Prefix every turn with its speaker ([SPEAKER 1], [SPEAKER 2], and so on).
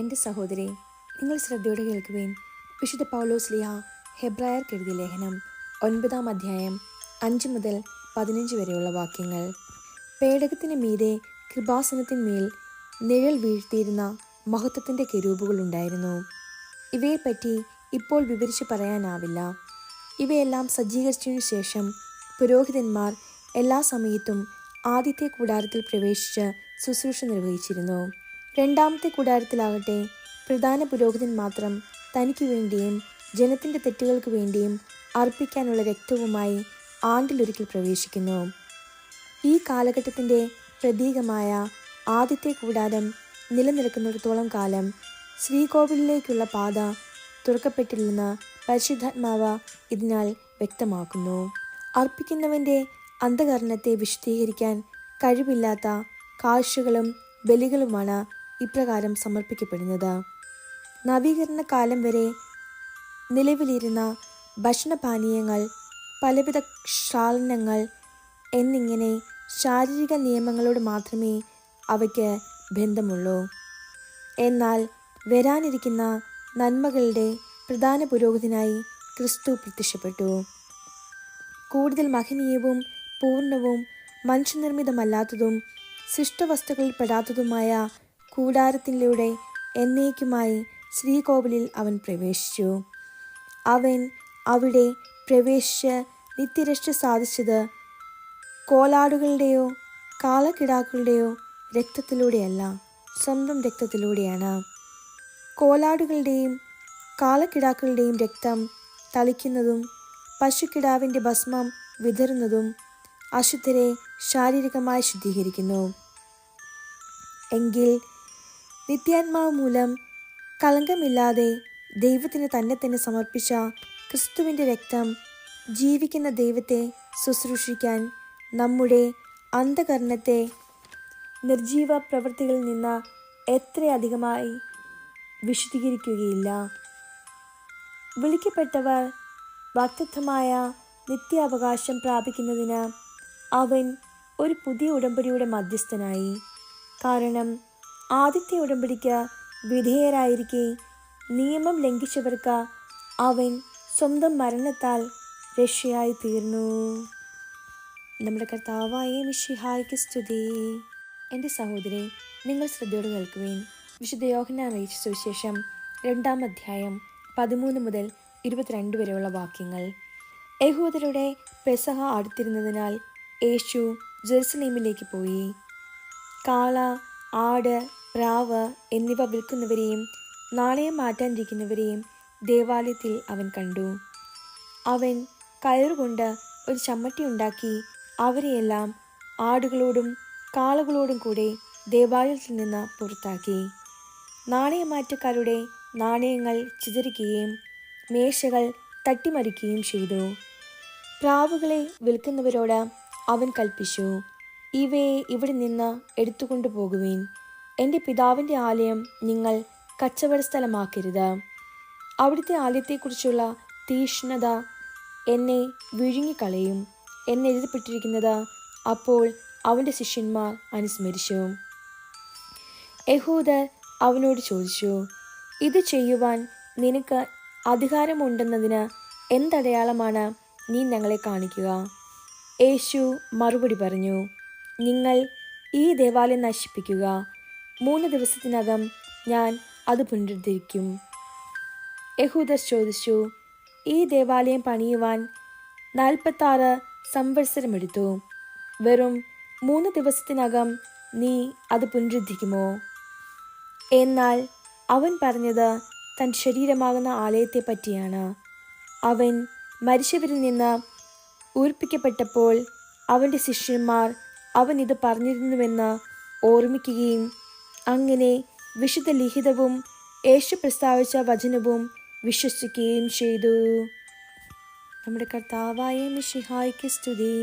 [SPEAKER 1] എൻ്റെ സഹോദരി, നിങ്ങൾ ശ്രദ്ധയോടെ കേൾക്കുവേൻ. വിശുദ്ധ പൗലോസ്ലീഹ ഹെബ്രായർക്ക് എഴുതിയ ലേഖനം 9-ാം അധ്യായം 5 മുതൽ 15 വരെയുള്ള വാക്യങ്ങൾ. പേടകത്തിന് മീതെ കൃപാസനത്തിന്മേൽ നിഴൽ വീഴ്ത്തിയിരുന്ന മഹത്വത്തിൻ്റെ കെരൂബുകളുണ്ടായിരുന്നു. ഇവയെപ്പറ്റി ഇപ്പോൾ വിവരിച്ചു പറയാനാവില്ല. ഇവയെല്ലാം സജ്ജീകരിച്ചതിനു ശേഷം പുരോഹിതന്മാർ എല്ലാ സമയത്തും ആദ്യത്തെ കൂടാരത്തിൽ പ്രവേശിച്ച് ശുശ്രൂഷ നിർവഹിച്ചിരുന്നു. രണ്ടാമത്തെ കൂടാരത്തിലാകട്ടെ പ്രധാന പുരോഹിതൻ മാത്രം തനിക്ക് വേണ്ടിയും ജനത്തിൻ്റെ തെറ്റുകൾക്ക് വേണ്ടിയും അർപ്പിക്കാനുള്ള രക്തവുമായി ആണ്ടിലൊരിക്കൽ പ്രവേശിക്കുന്നു. ഈ കാലഘട്ടത്തിൻ്റെ പ്രതീകമായ ആദ്യത്തെ കൂടാരം നിലനിൽക്കുന്നിടത്തോളം കാലം ശ്രീകോവിലിലേക്കുള്ള പാത തുറക്കപ്പെട്ടില്ലെന്ന് പരിശുദ്ധാത്മാവ് ഇതിനാൽ വ്യക്തമാക്കുന്നു. അർപ്പിക്കുന്നവൻ്റെ അന്ധകരണത്തെ വിശുദ്ധീകരിക്കാൻ കഴിവില്ലാത്ത കാഴ്ചകളും ബലികളുമാണ് ഇപ്രകാരം സമർപ്പിക്കപ്പെടുന്നത്. നവീകരണ കാലം വരെ നിലവിലിരുന്ന ഭക്ഷണപാനീയങ്ങൾ, പലവിധ ക്ഷാളനങ്ങൾ എന്നിങ്ങനെ ശാരീരിക നിയമങ്ങളോട് മാത്രമേ അവയ്ക്ക് ബന്ധമുള്ളൂ. എന്നാൽ വരാനിരിക്കുന്ന നന്മകളുടെ പ്രധാന പുരോഹിതനായി ക്രിസ്തു പ്രത്യക്ഷപ്പെട്ടു. കൂടുതൽ മഹനീയവും പൂർണ്ണവും മനുഷ്യനിർമ്മിതമല്ലാത്തതും സൃഷ്ടവസ്തുക്കളിൽ പെടാത്തതുമായ കൂടാരത്തിലൂടെ എന്നേക്കുമായി ശ്രീകോവിലിൽ അവൻ പ്രവേശിച്ചു. അവൻ അവിടെ പ്രവേശിച്ച് നിത്യരക്ഷ സാധിച്ചത് കോലാടുകളുടെയോ കാളക്കിടാക്കളുടെയോ രക്തത്തിലൂടെയല്ല, സ്വന്തം രക്തത്തിലൂടെയാണ്. കോലാടുകളുടെയും കാളക്കിടാക്കളുടെയും രക്തം തളിക്കുന്നതും പശുക്കിടാവിൻ്റെ ഭസ്മം വിതറുന്നതും അശുദ്ധരെ ശാരീരികമായി ശുദ്ധീകരിക്കുന്നു. എങ്കിൽ നിത്യാത്മാവ് മൂലം കളങ്കമില്ലാതെ ദൈവത്തിന് തന്നെ സമർപ്പിച്ച ക്രിസ്തുവിൻ്റെ രക്തം ജീവിക്കുന്ന ദൈവത്തെ ശുശ്രൂഷിക്കാൻ നമ്മുടെ അന്ധകരണത്തെ നിർജീവ പ്രവൃത്തികളിൽ നിന്ന് എത്രയധികമായി വിശുദ്ധീകരിക്കുകയില്ല. വിളിക്കപ്പെട്ടവർ വാഗ്ദത്തമായ നിത്യാവകാശം പ്രാപിക്കുന്നതിന് അവൻ ഒരു പുതിയ ഉടമ്പടിയുടെ മധ്യസ്ഥനായി. കാരണം ആദ്യത്തെ ഉടമ്പടിക്ക് വിധേയരായിരിക്കെ നിയമം ലംഘിച്ചവർക്ക് അവൻ സ്വന്തം മരണത്താൽ രക്ഷയായി തീർന്നു. നമ്മുടെ കർത്താവായ മിശിഹായ്ക്ക് സ്തുതി. എൻ്റെ സഹോദരി, നിങ്ങൾ ശ്രദ്ധയോടെ കേൾക്കുവേൻ. വിശുദ്ധ യോഹന്നാൻ അറിയിച്ച സുവിശേഷം 2-ാം അധ്യായം 13 മുതൽ 22 വരെയുള്ള വാക്യങ്ങൾ. യഹൂദരുടെ പെസഹ അടുത്തിരുന്നതിനാൽ യേശു ജെറുസലേമിലേക്ക് പോയി. കാള, ആട്, പ്രാവ് എന്നിവ വിൽക്കുന്നവരെയും നാണയം മാറ്റാനിരിക്കുന്നവരെയും ദേവാലയത്തിൽ അവൻ കണ്ടു. അവൻ കയറുകൊണ്ട് ഒരു ചമ്മട്ടി ഉണ്ടാക്കി അവരെയെല്ലാം ആടുകളോടും കാളകളോടും കൂടെ ദേവാലയത്തിൽ നിന്ന് പുറത്താക്കി. നാണയമാറ്റക്കാരുടെ നാണയങ്ങൾ ചിതറിക്കുകയും മേശകൾ തട്ടിമറിക്കുകയും ചെയ്തു. പ്രാവുകളെ വിൽക്കുന്നവരോട് അവൻ കൽപ്പിച്ചു, ഇവയെ ഇവിടെ നിന്ന് എടുത്തുകൊണ്ടു പോകുവിൻ. എൻ്റെ പിതാവിൻ്റെ ആലയം നിങ്ങൾ കച്ചവട സ്ഥലമാക്കരുത്. അവിടുത്തെ ആലയത്തെക്കുറിച്ചുള്ള തീഷ്ണത എന്നെ വിഴുങ്ങിക്കളയും എന്നെഴുതപ്പെട്ടിരിക്കുന്നത് അപ്പോൾ അവൻ്റെ ശിഷ്യന്മാർ അനുസ്മരിച്ചു. യഹൂദർ അവനോട് ചോദിച്ചു, ഇത് ചെയ്യുവാൻ നിനക്ക് അധികാരമുണ്ടെന്നതിന് എന്തടയാളമാണ് നീ ഞങ്ങളെ കാണിക്കുക? യേശു മറുപടി പറഞ്ഞു, നിങ്ങൾ ഈ ദേവാലയം നശിപ്പിക്കുക, 3 ദിവസത്തിനകം ഞാൻ അത് പുനരുദ്ധരിക്കും. യഹൂദർ ചോദിച്ചു, ഈ ദേവാലയം പണിയുവാൻ 46 സംവത്സരമെടുത്തു. വെറും 3 ദിവസത്തിനകം നീ അത് പുനരുദ്ധരിക്കുമോ? എന്നാൽ അവൻ പറഞ്ഞത് തൻ്റെ ശരീരമാകുന്ന ആലയത്തെ പറ്റിയാണ്. അവൻ മരിച്ചവരിൽ നിന്ന് ഉയിർപ്പിക്കപ്പെട്ടപ്പോൾ അവൻ്റെ ശിഷ്യന്മാർ അവൻ ഇത് പറഞ്ഞിരുന്നുവെന്ന് ഓർമ്മിക്കുകയും അങ്ങനെ വിശുദ്ധ ലിഖിതവും യേശു പ്രസ്താവിച്ച വചനവും വിശ്വസിക്കുകയും ചെയ്തു. നമ്മുടെ കർത്താവായ മിശിഹായ്ക്ക് സ്തുതി.